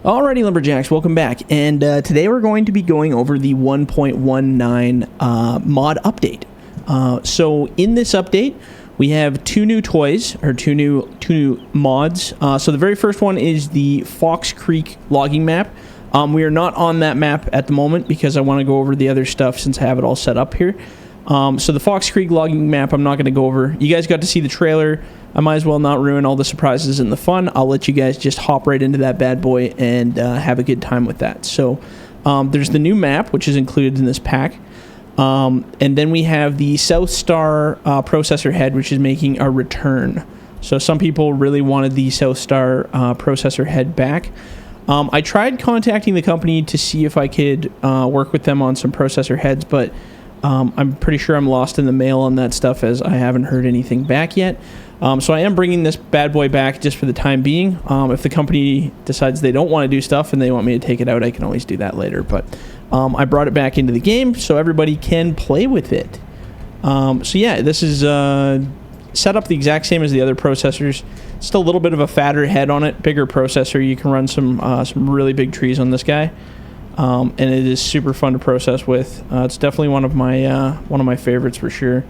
Alrighty, Lumberjacks, welcome back. And today we're going to be going over the 1.19 mod update. So in this update, we have two new toys, or two new mods. So the very first one is the Fox Creek logging map. We are not on that map at the moment because I want to go over the other stuff since I have it all set up here. So the Fox Creek logging map I'm not going to go over. You guys got to see the trailer. I might as well not ruin all the surprises and the fun. I'll let you guys just hop right into that bad boy and have a good time with that. So there's the new map, which is included in this pack. And then we have the Southstar processor head, which is making a return. So some people really wanted the Southstar processor head back. I tried contacting the company to see if I could work with them on some processor heads, but I'm pretty sure I'm lost in the mail on that stuff as I haven't heard anything back yet. So I am bringing this bad boy back just for the time being. If the company decides they don't want to do stuff and they want me to take it out, I can always do that later. But I brought it back into the game so everybody can play with it. So yeah, this is set up the exact same as the other processors. Still a little bit of a fatter head on it, bigger processor. You can run some really big trees on this guy. And it is super fun to process with. It's definitely one of my favorites for sure.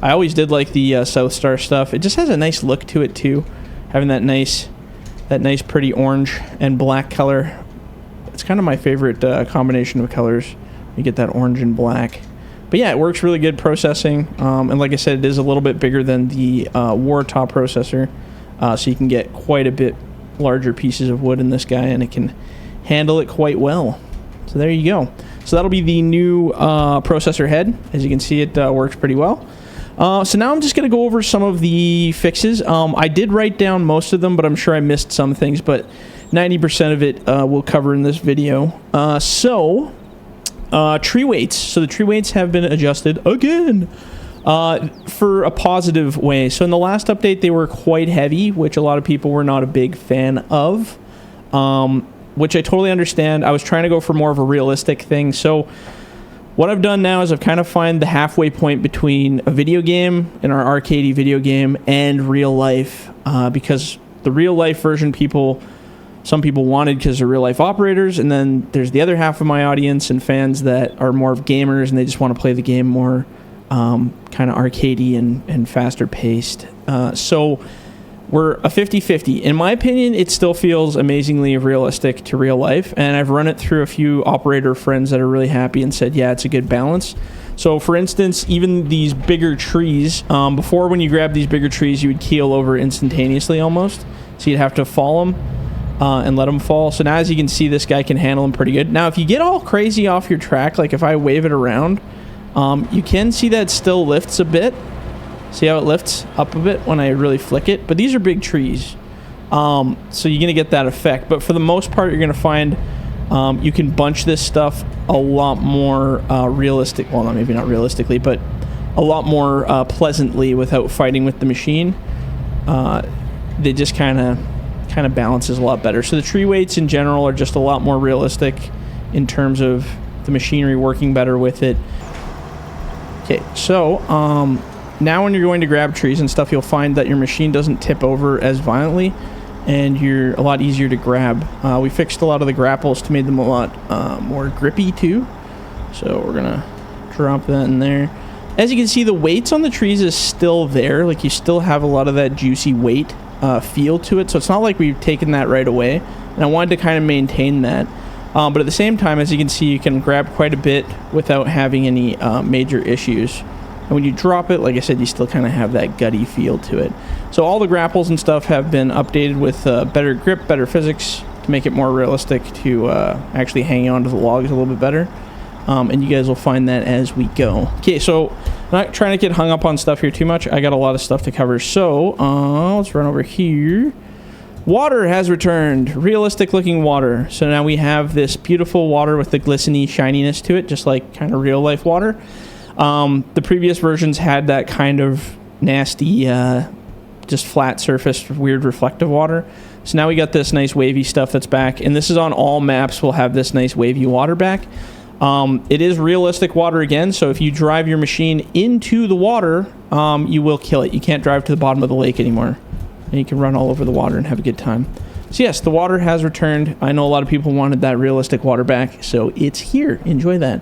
I always did like the Southstar stuff. It just has a nice look to it too, having that nice pretty orange and black color. It's kind of my favorite combination of colors. You get that orange and black. But yeah, it works really good processing. And like I said, it is a little bit bigger than the Wartop processor, so you can get quite a bit larger pieces of wood in this guy, and it can handle it quite well. So there you go. So that'll be the new processor head. As you can see, it works pretty well. So now I'm just going to go over some of the fixes. I did write down most of them, but I'm sure I missed some things, but 90% of it we'll cover in this video. Tree weights. So the tree weights have been adjusted again for a positive way. So in the last update, they were quite heavy, which a lot of people were not a big fan of. Which I totally understand. I was trying to go for more of a realistic thing. So what I've done now is I've kind of find the halfway point between a video game and our arcadey video game and real life, because the real life version some people wanted because they're real life operators, and then there's the other half of my audience and fans that are more of gamers and they just want to play the game more kind of arcadey and faster paced. So we're a 50-50. In my opinion, it still feels amazingly realistic to real life, and I've run it through a few operator friends that are really happy and said, yeah, it's a good balance. So for instance, even these bigger trees, before when you grab these bigger trees, you would keel over instantaneously almost. So you'd have to fall them and let them fall. So now as you can see, this guy can handle them pretty good. Now, if you get all crazy off your track, like if I wave it around, you can see that it still lifts a bit. See how it lifts up a bit when I really flick it? But these are big trees, so you're going to get that effect. But for the most part, you're going to find you can bunch this stuff a lot more realistic. Well, maybe not realistically, but a lot more pleasantly without fighting with the machine. They just kind of balances a lot better. So the tree weights in general are just a lot more realistic in terms of the machinery working better with it. Okay, so now when you're going to grab trees and stuff, you'll find that your machine doesn't tip over as violently, and you're a lot easier to grab. We fixed a lot of the grapples to make them a lot more grippy too. So we're gonna drop that in there. As you can see, the weights on the trees is still there. Like, you still have a lot of that juicy weight feel to it. So it's not like we've taken that right away. And I wanted to kind of maintain that. But at the same time, as you can see, you can grab quite a bit without having any major issues. And when you drop it, like I said, you still kind of have that gutty feel to it. So all the grapples and stuff have been updated with better grip, better physics to make it more realistic to actually hang on to the logs a little bit better. And you guys will find that as we go. Okay, so I'm not trying to get hung up on stuff here too much. I got a lot of stuff to cover. So let's run over here. Water has returned. Realistic looking water. So now we have this beautiful water with the glistening shininess to it, just like kind of real life water. The previous versions had that kind of nasty, just flat surface, weird reflective water. So now we got this nice wavy stuff that's back, and this is on all maps. We'll have this nice wavy water back. It is realistic water again, so if you drive your machine into the water, you will kill it. You can't drive to the bottom of the lake anymore. And you can run all over the water and have a good time. So yes, the water has returned. I know a lot of people wanted that realistic water back, so it's here. Enjoy that.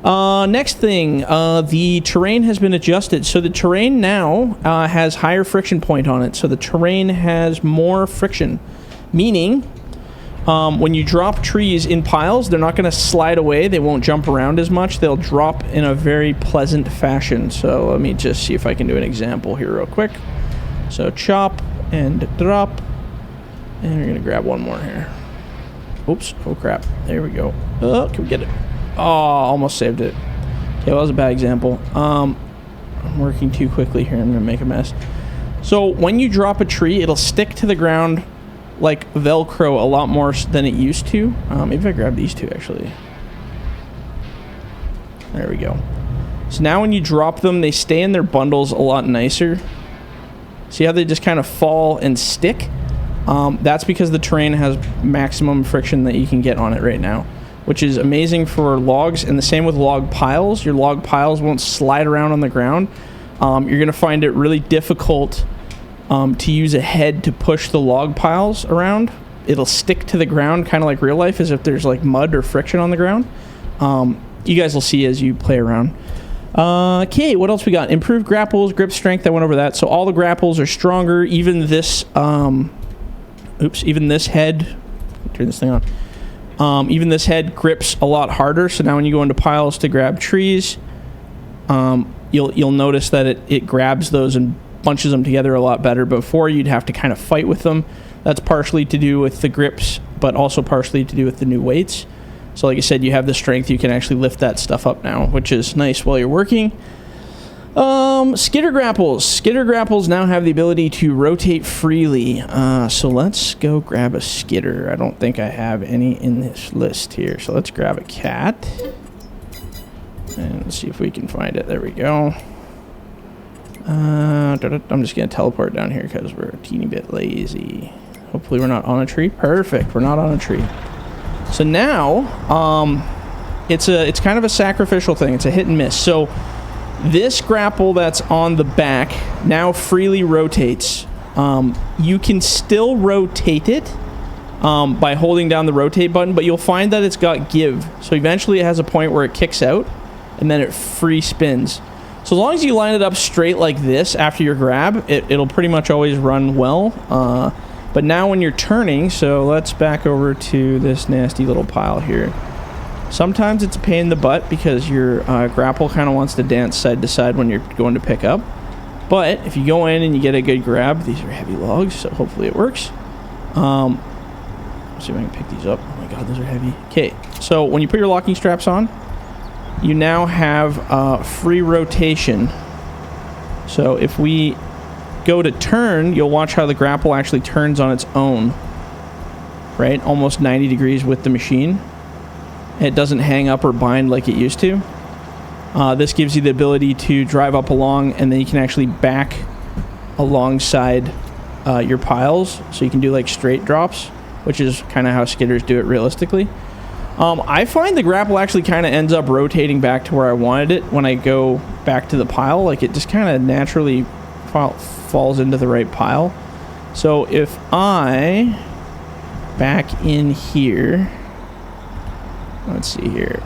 Next thing, the terrain has been adjusted. So the terrain now has higher friction point on it. So the terrain has more friction, meaning when you drop trees in piles, they're not going to slide away. They won't jump around as much. They'll drop in a very pleasant fashion. So let me just see if I can do an example here real quick. So chop and drop. And we're going to grab one more here. Oops. Oh, crap. There we go. Oh, can we get it? Oh, almost saved it. Okay, well, that was a bad example. I'm working too quickly here. I'm going to make a mess. So when you drop a tree, it'll stick to the ground like Velcro a lot more than it used to. Maybe if I grab these two, actually. There we go. So now when you drop them, they stay in their bundles a lot nicer. See how they just kind of fall and stick? That's because the terrain has maximum friction that you can get on it right now, which is amazing for logs. And the same with log piles. Your log piles won't slide around on the ground. You're going to find it really difficult to use a head to push the log piles around. It'll stick to the ground, kind of like real life, as if there's like mud or friction on the ground. You guys will see as you play around. Okay, what else we got? Improved grapples, grip strength. I went over that. So all the grapples are stronger. Even this, even this head. Turn this thing on. Even this head grips a lot harder. So now when you go into piles to grab trees, you'll notice that it grabs those and bunches them together a lot better. Before, you'd have to kind of fight with them. That's partially to do with the grips, but also partially to do with the new weights. So like I said, you have the strength. You can actually lift that stuff up now, which is nice while you're working. Skitter grapples. Skitter grapples now have the ability to rotate freely. So let's go grab a skitter. I don't think I have any in this list here. So let's grab a cat. And see if we can find it. There we go. I'm just going to teleport down here because we're a teeny bit lazy. Hopefully we're not on a tree. Perfect. We're not on a tree. So now, it's kind of a sacrificial thing. It's a hit and miss. So this grapple that's on the back now freely rotates. You can still rotate it by holding down the rotate button, but you'll find that it's got give. So eventually it has a point where it kicks out, and then it free spins. So as long as you line it up straight like this after your grab, it'll pretty much always run well. But now when you're turning, so let's back over to this nasty little pile here. Sometimes it's a pain in the butt because your grapple kind of wants to dance side to side when you're going to pick up. But if you go in and you get a good grab, these are heavy logs, so hopefully it works. Let's see if I can pick these up. Oh my god, those are heavy. Okay, so when you put your locking straps on, you now have free rotation. So if we go to turn, you'll watch how the grapple actually turns on its own, right? Almost 90 degrees with the machine. It doesn't hang up or bind like it used to. This gives you the ability to drive up along, and then you can actually back alongside your piles, so you can do like straight drops, which is kind of how skidders do it realistically. I find the grapple actually kind of ends up rotating back to where I wanted it when I go back to the pile. Like, it just kind of naturally falls into the right pile. So if I back in here, let's see here.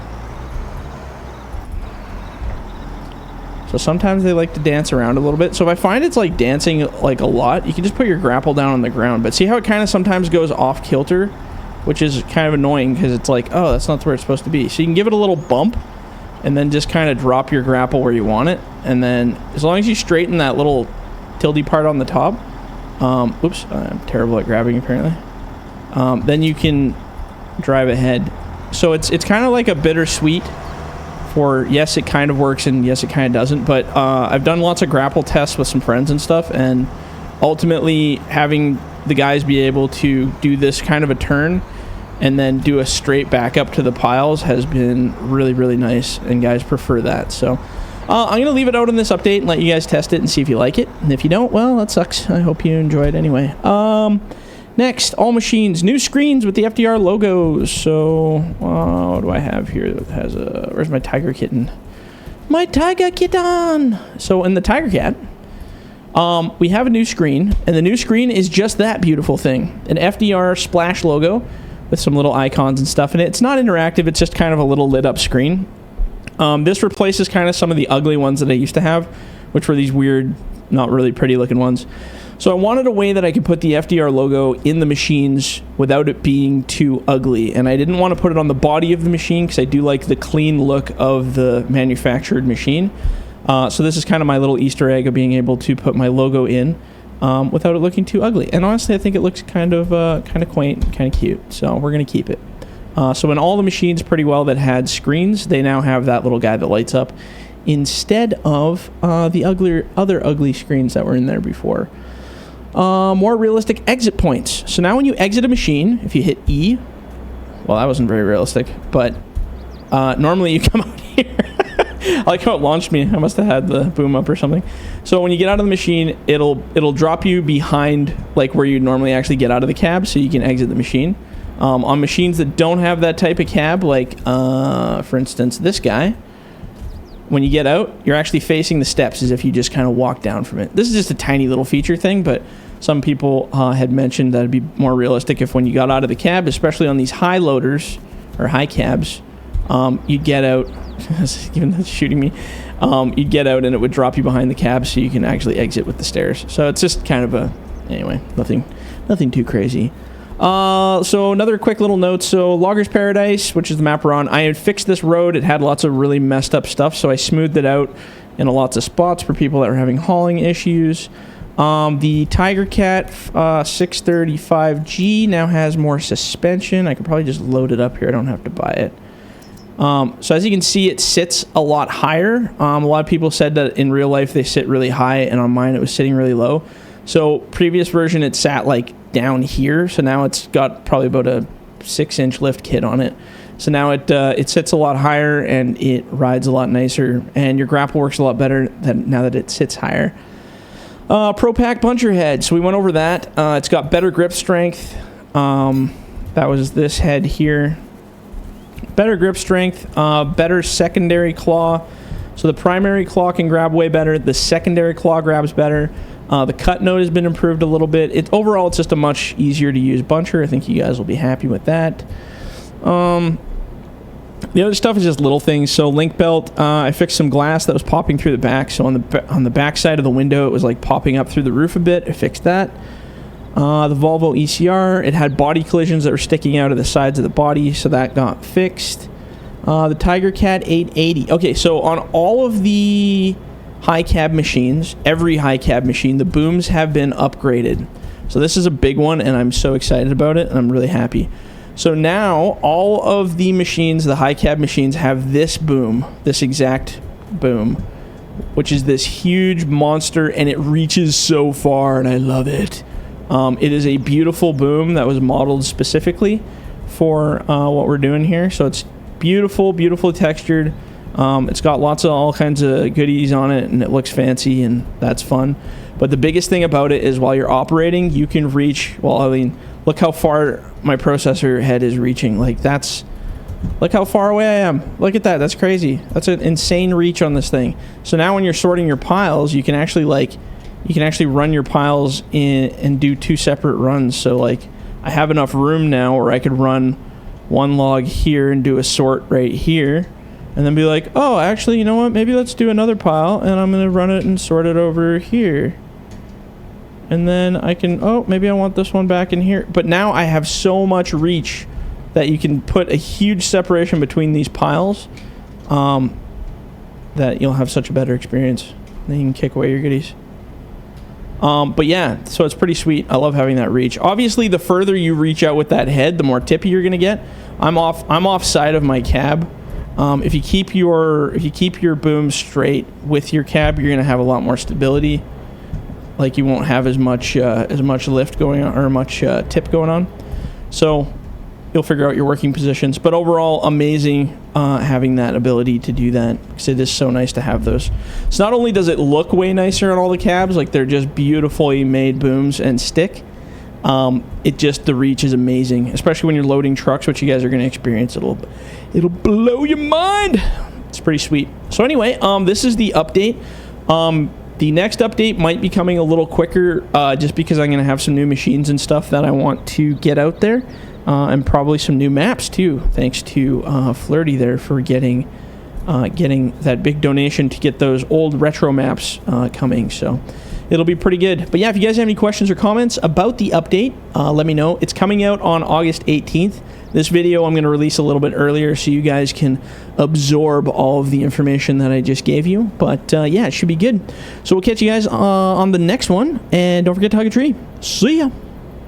So sometimes they like to dance around a little bit. So if I find it's like dancing like a lot, you can just put your grapple down on the ground. But see how it kind of sometimes goes off kilter, which is kind of annoying because it's like, oh, that's not where it's supposed to be. So you can give it a little bump and then just kind of drop your grapple where you want it. And then as long as you straighten that little tilde part on the top, oops, I'm terrible at grabbing apparently. Then you can drive ahead. So it's kind of like a bittersweet for, yes, it kind of works and yes, it kind of doesn't. But I've done lots of grapple tests with some friends and stuff, and ultimately having the guys be able to do this kind of a turn and then do a straight back up to the piles has been really, really nice, and guys prefer that. So I'm going to leave it out on this update and let you guys test it and see if you like it. And if you don't, well, that sucks. I hope you enjoy it anyway. Next, all machines, new screens with the FDR logos. So, what do I have here that has a... Where's my Tiger Kitten? My Tiger Kitten! So, in the Tigercat, We have a new screen, and the new screen is just that beautiful thing. An FDR splash logo with some little icons and stuff in it. It's not interactive, it's just kind of a little lit up screen. This replaces kind of some of the ugly ones that I used to have, which were these weird, not really pretty looking ones. So I wanted a way that I could put the FDR logo in the machines without it being too ugly. And I didn't want to put it on the body of the machine because I do like the clean look of the manufactured machine. So this is kind of my little Easter egg of being able to put my logo in without it looking too ugly. And honestly, I think it looks kind of quaint, kind of cute. So we're going to keep it. So in all the machines pretty well that had screens, they now have that little guy that lights up instead of the other ugly screens that were in there before. More realistic exit points. So now when you exit a machine, if you hit E, well, that wasn't very realistic, but normally you come out here. I like how it launched me. I must have had the boom up or something. So when you get out of the machine, it'll drop you behind like where you normally actually get out of the cab, so you can exit the machine. On machines that don't have that type of cab, like for instance this guy, when you get out, you're actually facing the steps as if you just kind of walk down from it. This is just a tiny little feature thing, but some people had mentioned that it'd be more realistic if when you got out of the cab, especially on these high loaders or high cabs, you'd get out. Even that's shooting me. You'd get out and it would drop you behind the cab, so you can actually exit with the stairs. So it's just kind of anyway, nothing too crazy. So another quick little note. So Loggers Paradise, which is the map we're on, I had fixed this road. It had lots of really messed up stuff, so I smoothed it out in lots of spots for people that were having hauling issues. The Tigercat 635G now has more suspension. I could probably just load it up here. I don't have to buy it. So as you can see, it sits a lot higher. A lot of people said that in real life they sit really high, and on mine it was sitting really low. So previous version it sat like down here, so now it's got probably about a 6-inch lift kit on it. So now it sits a lot higher and it rides a lot nicer, and your grapple works a lot better now that it sits higher. Pro Pack buncher head. So we went over that. It's got better grip strength. That was this head here. Better grip strength, better secondary claw. So the primary claw can grab way better. The secondary claw grabs better. The cut node has been improved a little bit. Overall, it's just a much easier to use buncher. I think you guys will be happy with that. The other stuff is just little things. So link belt, I fixed some glass that was popping through the back. So on the back side of the window, it was like popping up through the roof a bit. I fixed that. The Volvo ECR, it had body collisions that were sticking out of the sides of the body, so that got fixed. The Tigercat 880. Okay, so on all of the high cab machines, every high cab machine, the booms have been upgraded. So this is a big one, and I'm so excited about it, and I'm really happy. So now all of the machines, the high cab machines, have this boom, this exact boom, which is this huge monster, and it reaches so far, and I love it. It is a beautiful boom that was modeled specifically for what we're doing here. So it's beautiful, beautifully textured. It's got all kinds of goodies on it, and it looks fancy, and that's fun. But the biggest thing about it is while you're operating, you can reach, well, I mean, look how far my processor head is reaching. Like, look how far away I am. Look at that. That's crazy. That's an insane reach on this thing. So now when you're sorting your piles, you can actually run your piles in and do 2 separate runs. So like I have enough room now where I could run one log here and do a sort right here, and then be like, oh, actually, you know what? Maybe let's do another pile, and I'm going to run it and sort it over here. And then I can, oh, maybe I want this one back in here. But now I have so much reach that you can put a huge separation between these piles that you'll have such a better experience. Then you can kick away your goodies. But yeah, so it's pretty sweet. I love having that reach. Obviously, the further you reach out with that head, the more tippy you're gonna get. I'm off side of my cab. If you keep your boom straight with your cab, you're gonna have a lot more stability. Like you won't have as much lift going on or much tip going on. So you'll figure out your working positions. But overall, amazing having that ability to do that, because it is so nice to have those. So not only does it look way nicer on all the cabs, like they're just beautifully made booms and stick, the reach is amazing, especially when you're loading trucks, which you guys are going to experience. It'll blow your mind. It's pretty sweet. So anyway, this is the update. The next update might be coming a little quicker, just because I'm going to have some new machines and stuff that I want to get out there, and probably some new maps too, thanks to Flirty there for getting that big donation to get those old retro maps coming. So it'll be pretty good. But yeah, if you guys have any questions or comments about the update, let me know. It's coming out on August 18th. This video I'm going to release a little bit earlier so you guys can absorb all of the information that I just gave you. But yeah, it should be good. So we'll catch you guys on the next one. And don't forget to hug a tree. See ya.